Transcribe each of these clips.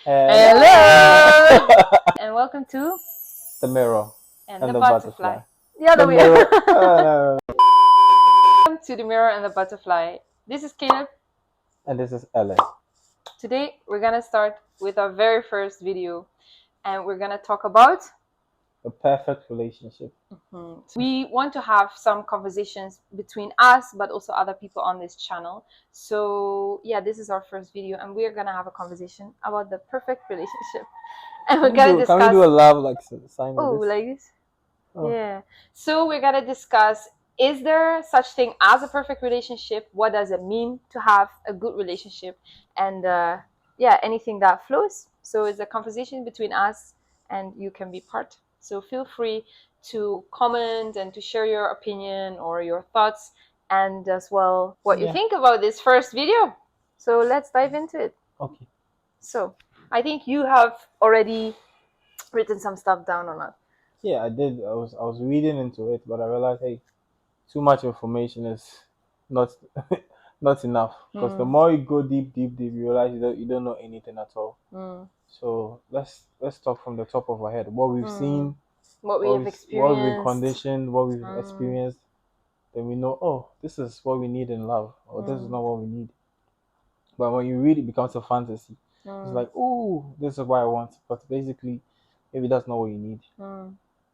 Hello! And welcome to The mirror and and the the butterfly. butterfly. The other The way. mirror. Welcome to the mirror and the butterfly. This is Caleb. And this is Ellen. Today we're gonna start with our very first video, and we're gonna talk about. A perfect relationship. We want to have some conversations between us, but also other people on this channel. So yeah, this is our first video, and we're gonna have a conversation about the perfect relationship, and we're gonna discuss. Can we do a love like sign? Oh, Like this? like this? Oh. Yeah. So we're gonna discuss: is there such thing as a perfect relationship? What does it mean to have a good relationship? And yeah, anything that flows. So it's a conversation between us, and you can be part. So feel free to comment and to share your opinion or your thoughts, and as well what you think about this first video. So let's dive into it. Okay. So I think you have already written some stuff down or not. Yeah, I did. I was reading into it, but I realized, hey, too much information is not not enough. Because the more you go deep, you realize you don't know anything at all. So let's talk from the top of our head. What we've seen, what we have experienced, what we've been conditioned, what we've experienced. Then we know, oh, this is what we need in love, or this is not what we need. But when you read, it becomes a fantasy. It's like, oh, this is what I want. But basically, maybe that's not what you need.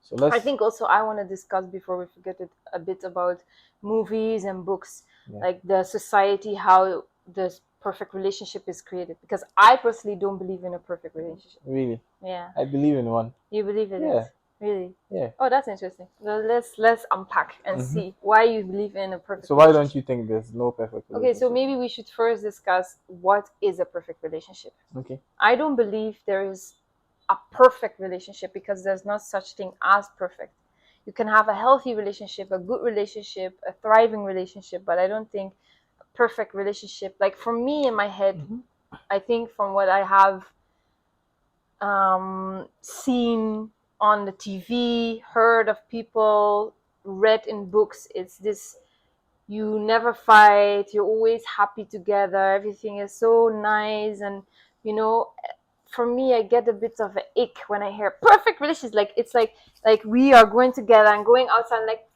So I think also I want to discuss, before we forget it, a bit about movies and books, like the society, how this perfect relationship is created. Because I personally don't believe in a perfect relationship. Really? Yeah. I believe in one. You believe in it? Really? Yeah. Oh, that's interesting. Well, let's unpack and see why you believe in a perfect. So why don't you think there's no perfect relationship? Okay, so maybe we should first discuss what is a perfect relationship. Okay. I don't believe there is a perfect relationship, because there's no such thing as perfect. You can have a healthy relationship, a good relationship, a thriving relationship, but I don't think a perfect relationship, like for me in my head, I think from what I have seen on the TV, heard of people, read in books, it's this: you never fight, you're always happy together, everything is so nice. And for me, I get a bit of an ick when I hear perfect relations. Like it's like we are going together and going outside, like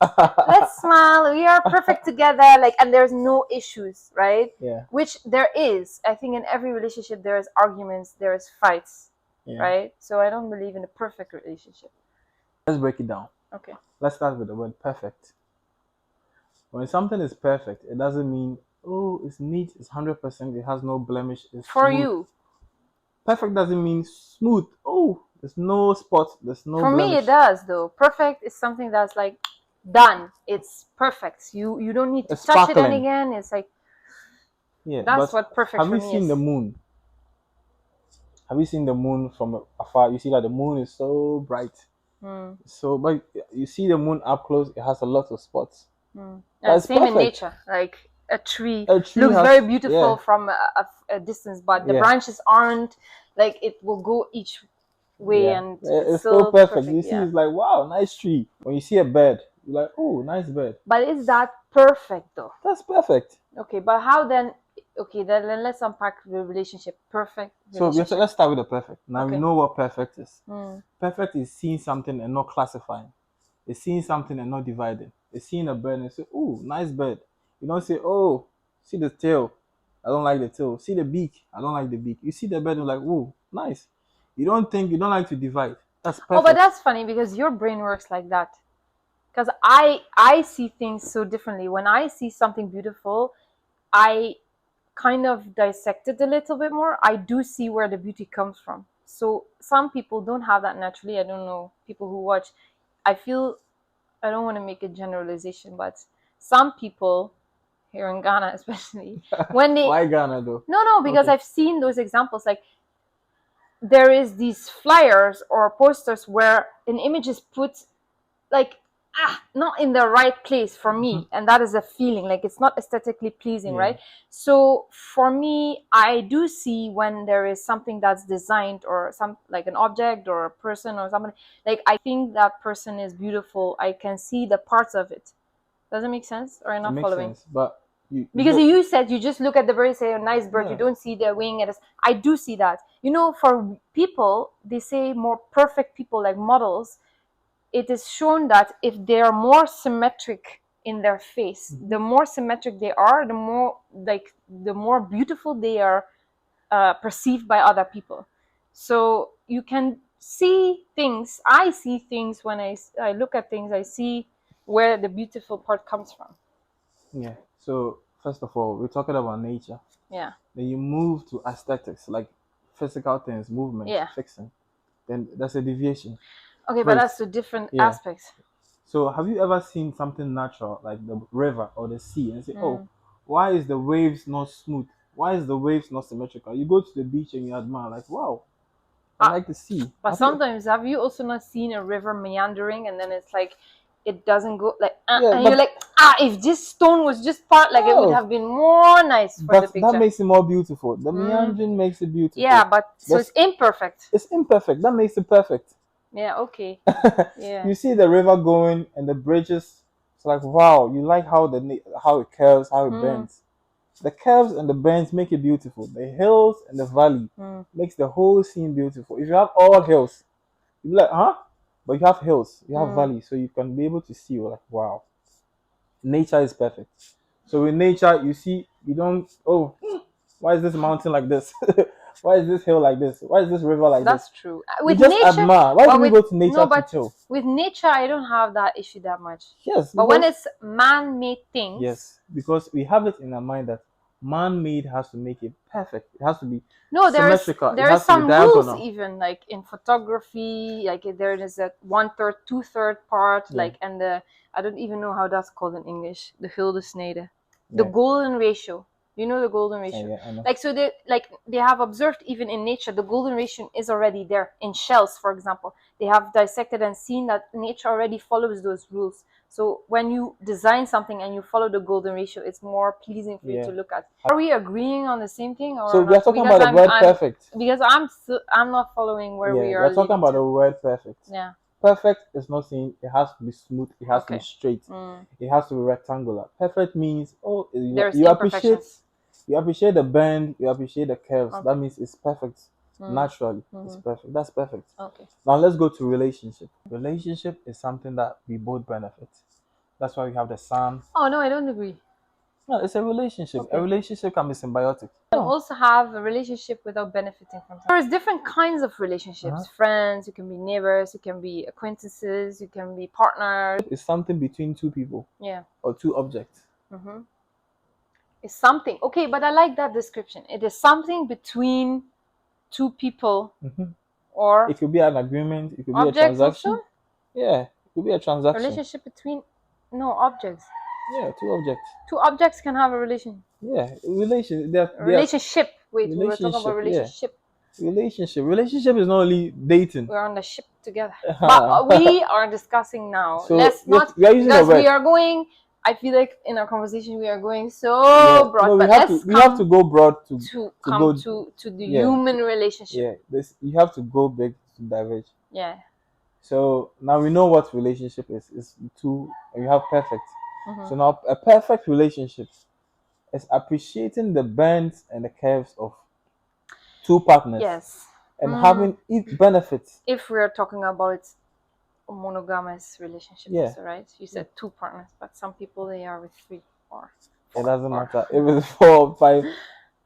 let's smile, we are perfect together, like, and there's no issues, right? Yeah. Which there is. I think in every relationship there is arguments, there is fights, right? So I don't believe in a perfect relationship. Let's break it down. Okay. Let's start with the word perfect. When something is perfect, it doesn't mean, oh, it's neat, it's 100%, it has no blemish. It's for smooth. you. Perfect doesn't mean smooth. Oh, there's no spot, there's no For blemish. me, it does, though. Perfect is something that's like done. It's perfect. You don't need to touch it again. It's like, that's what perfect for me is. Have you seen the moon? Have you seen the moon from afar? You see that the moon is so bright. So, but you see the moon up close, it has a lot of spots. That's same perfect in nature. Like a tree looks very beautiful from a distance, but the branches aren't, like, it will go each way, and it's still perfect. You see, it's like, wow, nice tree. When you see a bird, you're like, oh, nice bird. But is that perfect though? That's perfect. Okay, but how then? Okay, then let's unpack the relationship. Perfect relationship. So let's start with the perfect. Now we know what perfect is. Perfect is seeing something and not classifying. It's seeing something and not dividing. It's seeing a bird and say, oh, nice bird. You don't say, oh, see the tail, I don't like the tail. See the beak, I don't like the beak. You see the bird and like, oh, nice. You don't like to divide. That's perfect. Oh, but that's funny, because your brain works like that. Because I see things so differently. When I see something beautiful, I kind of dissect it a little bit more. I do see where the beauty comes from. So some people don't have that naturally. I don't know, people who watch. I don't want to make a generalization, but some people here in Ghana especially, when they... Why Ghana though? No, because I've seen those examples. Like, there is these flyers or posters where an image is put, like, not in the right place for me, and that is a feeling, like it's not aesthetically pleasing, right? So for me, I do see when there is something that's designed, or some, like an object or a person or something, like I think that person is beautiful, I can see the parts of it. Does it make sense, or am I not following? Sense, but Because you said you just look at the bird, say a nice bird, you don't see the wing. I do see that. For people, they say more perfect people, like models, it is shown that if they are more symmetric in their face, the more symmetric they are, the more beautiful they are perceived by other people. So you can see things. I see things when I look at things. I see where the beautiful part comes from. Yeah. So first of all, we're talking about nature. Yeah. Then you move to aesthetics, like physical things, movement, fixing. Then that's a deviation. Okay, but that's two different aspects. So have you ever seen something natural, like the river or the sea, and say, oh, why is the waves not smooth? Why is the waves not symmetrical? You go to the beach and you admire, like, wow, I like the sea. But sometimes, have you also not seen a river meandering and then it's like, it doesn't go like, and you're like, if this stone was just part, like it would have been more nice for the picture. That makes it more beautiful. The meandering makes it beautiful. Yeah, but so it's imperfect. It's imperfect. That makes it perfect. Yeah, okay. Yeah. You see the river going and the bridges. It's like, wow, you like how it curves, how it bends. The curves and the bends make it beautiful. The hills and the valley makes the whole scene beautiful. If you have all hills, you'll be like, huh? But you have hills, you have valleys, so you can be able to see, you're like, wow. Nature is perfect. So in nature, you see, you don't, why is this mountain like this? Why is this hill like this? Why is this river like this? That's true. With you just nature, admire. Why do we go to nature to chill? With nature, I don't have that issue that much. Yes. But when it's man-made things. Yes, because we have it in our mind that man-made has to make it perfect. It has to be symmetrical. There is some rules even, like in photography, like there is a 1/3, 2/3 part, like, and I don't even know how that's called in English. The Huldesnede. The golden ratio. You know the golden ratio? Yeah, I know. Like, so they have observed even in nature, the golden ratio is already there. In shells, for example, they have dissected and seen that nature already follows those rules. So when you design something and you follow the golden ratio, it's more pleasing for you to look at. Are we agreeing on the same thing? Or so we are talking about the word perfect. Because I'm not following where we are. We're talking about the word perfect. Yeah. Perfect is not saying it has to be smooth, it has to be straight, it has to be rectangular. Perfect means, you appreciate the bend, you appreciate the curves. That means it's perfect. Naturally, it's perfect. That's perfect. Okay. Now let's go to relationship. Relationship is something that we both benefit. That's why we have the sun. Oh no, I don't agree. No, it's a relationship. Okay. A relationship can be symbiotic. You can also have a relationship without benefiting from something. There's different kinds of relationships. Friends, you can be neighbors, you can be acquaintances, you can be partners. It's something between two people. Yeah. Or two objects. It's something. Okay, but I like that description. It is something between two people. Or it could be an agreement, it could be a transaction. Also? Yeah, it could be a transaction. Relationship between objects. Yeah, two objects. Two objects can have a relation. Yeah, relationship. Wait, we were talking about relationship. Yeah. Relationship is not only dating. We're on the ship together. But we are discussing now. So let's not, because we are going. I feel like in our conversation we are going so broad. No, we have to go broad to come to the human relationship. Yeah, you have to go big to diverge. Yeah. So now we know what relationship is. It's two, and you have perfect. So now a perfect relationship is appreciating the bends and the curves of two partners. Yes. And having it benefits. If we are talking about monogamous relationships, right? You said two partners, but some people they are with 3 or 4. It doesn't matter if it's 4 or 5.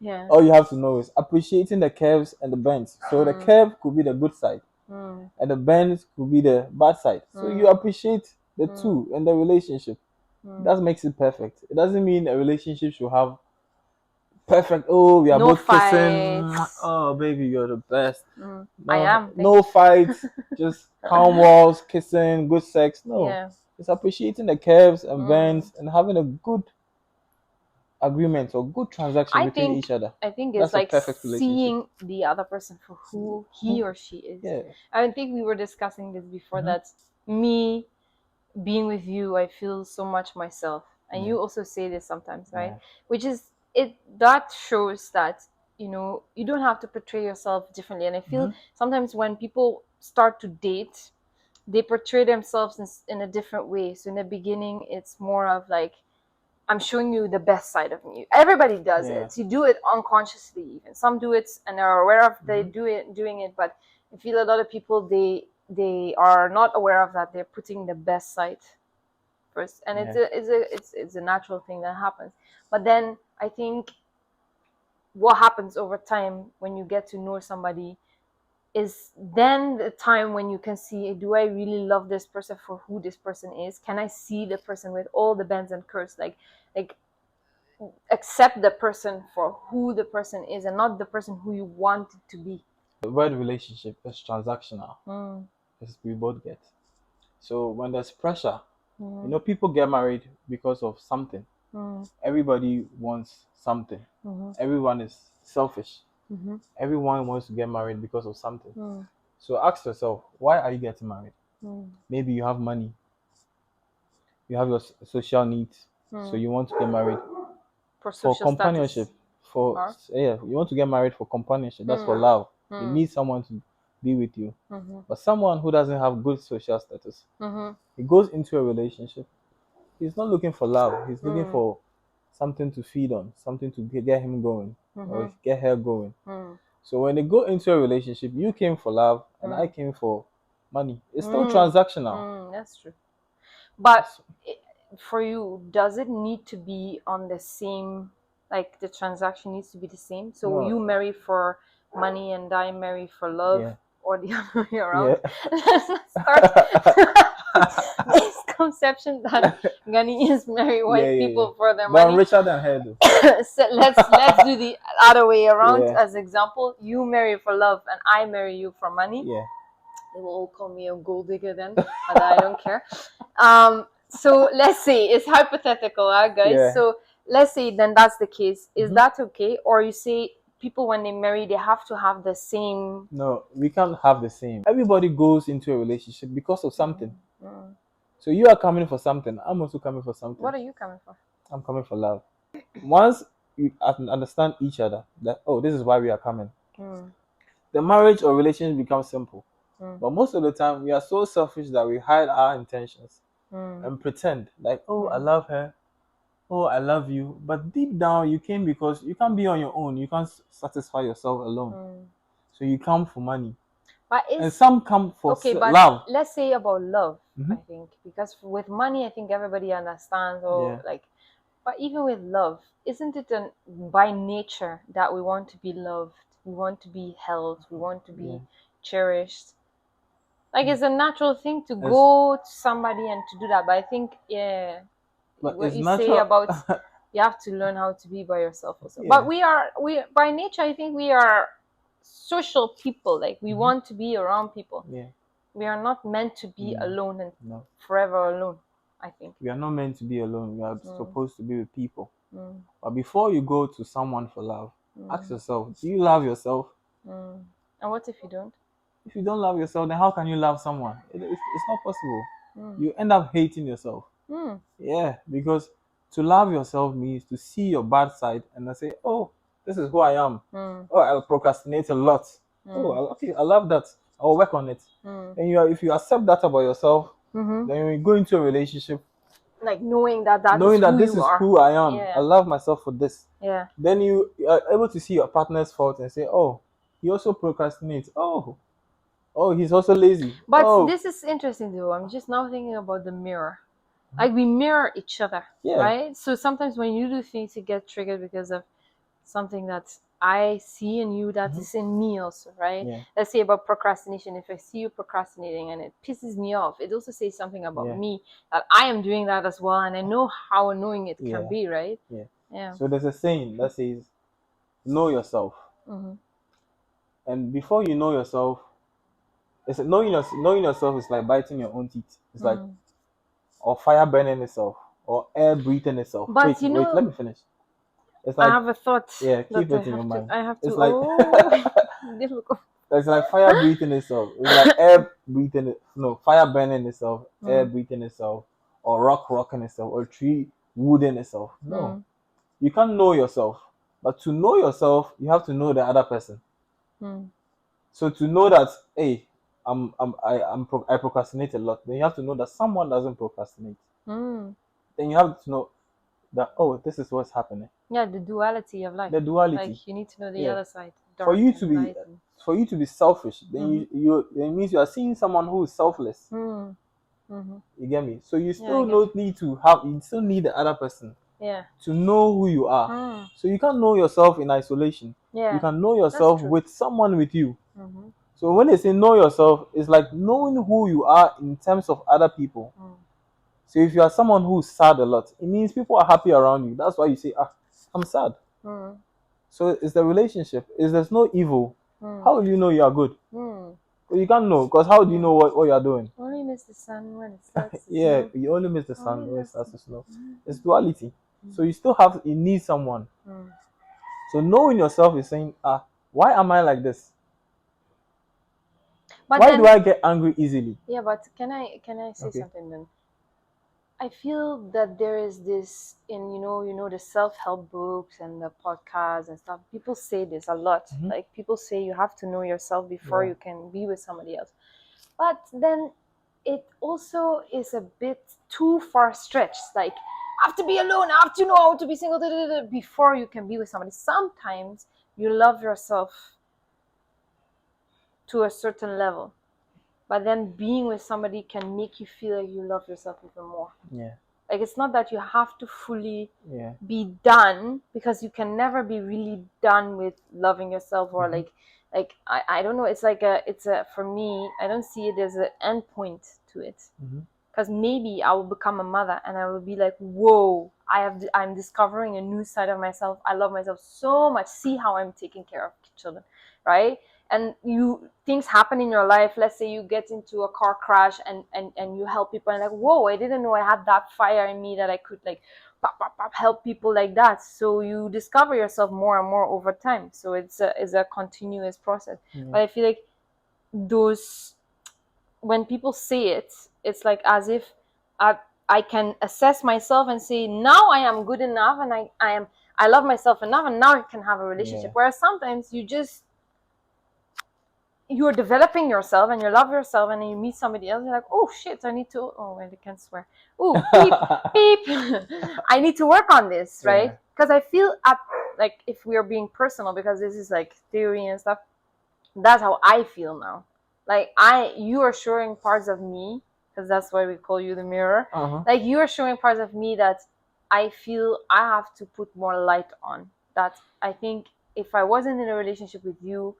Yeah. All you have to know is appreciating the curves and the bends. So the curve could be the good side, and the bends could be the bad side. So you appreciate the two in the relationship. That makes it perfect. It doesn't mean a relationship should have perfect. Oh, we are both kissing. Oh, baby, you're the best. No, I am. No fights, just calm walls, kissing, good sex. No, it's appreciating the curves and bends and having a good agreement or good transaction between each other. I think it's like seeing the other person for who he or she is. Yeah. I think we were discussing this before, that me being with you, I feel so much myself. And you also say this sometimes, right? Which is, that shows that, you don't have to portray yourself differently. And I feel sometimes when people start to date, they portray themselves in a different way. So in the beginning, it's more of like, I'm showing you the best side of me. Everybody does Yeah. it. You do it unconsciously even. Some do it and are aware of they doing it, but I feel a lot of people they are not aware of that. They're putting the best side first, and Yeah. it's a natural thing that happens. But then I think what happens over time when you get to know somebody is then the time when you can see, do I really love this person for who this person is? Can I see the person with all the bends and curves? Like accept the person for who the person is and not the person who you want it to be. The word relationship is transactional, as we both get. So when there's pressure, people get married because of something. Everybody wants something. Everyone is selfish. Everyone wants to get married because of something. So ask yourself, why are you getting married? Maybe you have money, you have your social needs, so you want to get married for companionship. You want to get married for companionship. That's for love. You need someone to be with you. But someone who doesn't have good social status, he goes into a relationship. He's not looking for love. He's looking for something to feed on, something to get him going or get her going. So when they go into a relationship, you came for love and I came for money. It's still transactional. That's true. But for you, does it need to be on the same, like the transaction needs to be the same? So No. you marry for money and I marry for love, Yeah. or the other way around? Yeah. Let's start this conception that Ghanaians marry white people for their But money. I'm richer than her, though. So let's do the other way around as example. You marry for love and I marry you for money. Yeah. They will all call me a gold digger then, but I don't care. So let's say it's hypothetical, guys. Yeah. So let's say then that's the case. Is that okay? Or you say people when they marry they have to have the same? No, we can't have the same. Everybody goes into a relationship because of something. So you are coming for something. I'm also coming for something. What are you coming for? I'm coming for love. Once you understand each other, that this is why we are coming. The marriage or relationship becomes simple. But most of the time, we are so selfish that we hide our intentions and pretend like, I love her. Oh, I love you. But deep down, you came because you can't be on your own. You can't satisfy yourself alone. So you come for money. And some come for love. Let's say about love, I think. Because with money, I think everybody understands. But even with love, isn't it by nature that we want to be loved? We want to be held. We want to be cherished. Like it's a natural thing to go to somebody and to do that. But I think, what you say about you have to learn how to be by yourself also. But we by nature, I think we are social people. Like we want to be around people. We are not meant to be alone and forever alone, I think. We are not meant to be alone. We are supposed to be with people. But before you go to someone for love, ask yourself, do you love yourself? And what if you don't? If you don't love yourself, then how can you love someone? It's not possible. You end up hating yourself. Yeah, because to love yourself means to see your bad side and then say, this is who I am. I'll procrastinate a lot. I love that. I'll work on it. And if you accept that about yourself, then when you go into a relationship, like knowing that this is who I am. I love myself for this. Yeah. Then you are able to see your partner's fault and say, he also procrastinates. He's also lazy. But this is interesting though. I'm just now thinking about the mirror. Like we mirror each other, right? So sometimes when you do things, you get triggered because of something that I see in you that is in me also, right? Yeah. Let's say about procrastination. If I see you procrastinating and it pisses me off, it also says something about me that I am doing that as well, and I know how annoying it can be, right? Yeah. So there's a saying that says, "Know yourself," and before you know yourself, knowing yourself is like biting your own teeth. It's like or fire burning itself or air breathing itself. But wait, let me finish. It's like, I have a thought. Yeah, keep it in your mind. I have to. It's like difficult. It's like fire breathing itself. It's like air breathing. Fire burning itself, air breathing itself, or rock rocking itself, or tree wooding itself. No, you can't know yourself. But to know yourself, you have to know the other person. So to know that, hey, I procrastinate a lot, then you have to know that someone doesn't procrastinate. Then you have to know that, oh, this is what's happening. Yeah, the duality of life. The duality. Like you need to know the Yeah. other side. For Dark you to and be light and... for you to be selfish, then you it means you are seeing someone who is selfless. You get me? So you still you still need the other person to know who you are. So you can't know yourself in isolation. You can know yourself with someone with you. So when they say know yourself, it's like knowing who you are in terms of other people. So if you are someone who's sad a lot, it means people are happy around you. That's why you say, I'm sad. So it's the relationship. There's no evil. How will you know you are good? Well, you can't know, because how do you know what you are doing? Only miss the sun when it starts to Yeah, snow. you only miss the sun when it starts to snow. It's duality. So you need someone. So knowing yourself is saying, why am I like this? But why do I get angry easily? Yeah, but can I say something then? I feel that there is this in the self-help books and the podcasts and stuff. People say this a lot. Like people say you have to know yourself before you can be with somebody else. But then it also is a bit too far stretched. Like I have to be alone. I have to know how to be single before you can be with somebody. Sometimes you love yourself to a certain level, but then being with somebody can make you feel like you love yourself even more. Yeah. Like it's not that you have to fully be done, because you can never be really done with loving yourself, or like I don't know. It's like for me, I don't see it as an end point to it. Because maybe I will become a mother and I will be like, whoa, I'm discovering a new side of myself. I love myself so much. See how I'm taking care of children, right? And things happen in your life. Let's say you get into a car crash and you help people, and like, whoa, I didn't know I had that fire in me that I could like help people like that. So you discover yourself more and more over time. So it's a continuous process. But I feel like when people say it, it's like as if I can assess myself and say, now I am good enough, and I love myself enough, and now I can have a relationship. Whereas sometimes you're developing yourself and you love yourself, and then you meet somebody else, you're like, oh shit, I need to, oh wait, I can't swear, oh beep beep, I need to work on this, right? Because I feel like, if we are being personal, because this is like theory and stuff, that's how I feel now. Like you are showing parts of me, because that's why we call you the mirror. Like you are showing parts of me that I feel I have to put more light on. That I think if I wasn't in a relationship with you,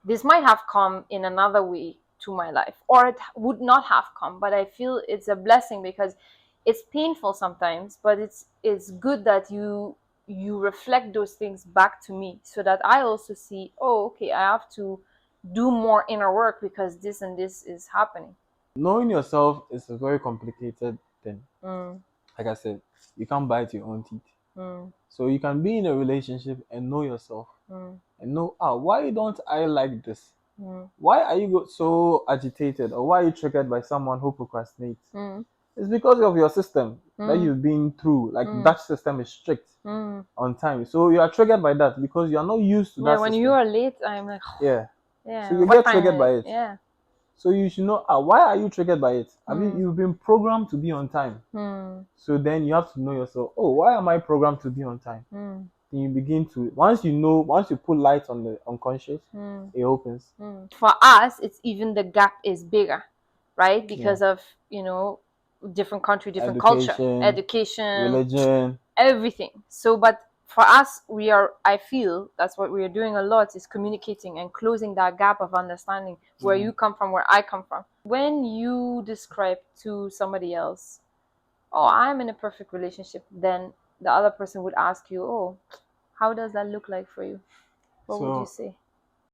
this might have come in another way to my life, or it would not have come. But I feel it's a blessing, because it's painful sometimes, but it's good that you reflect those things back to me, so that I also see, oh, okay, I have to do more inner work because this and this is happening. Knowing yourself is a very complicated thing. Like I said, you can't bite your own teeth. So you can be in a relationship and know yourself, and know, why don't I like this? Why are you so agitated, or why are you triggered by someone who procrastinates? It's because of your system that you've been through. Like that system is strict on time, so you are triggered by that because you are not used to that when system. you are late, I'm like, so you get triggered by it. So you should know, why are you triggered by it? I mean, you've been programmed to be on time. So then you have to know yourself, why am I programmed to be on time? Then you begin to, once you put light on the unconscious, it opens. For us, it's even the gap is bigger, right? Because of different country, different culture, education, religion, everything. So but for us, I feel that's what we are doing a lot, is communicating and closing that gap of understanding, where you come from, where I come from. When you describe to somebody else, oh, I'm in a perfect relationship, then the other person would ask you, oh, how does that look like for you? What would you say?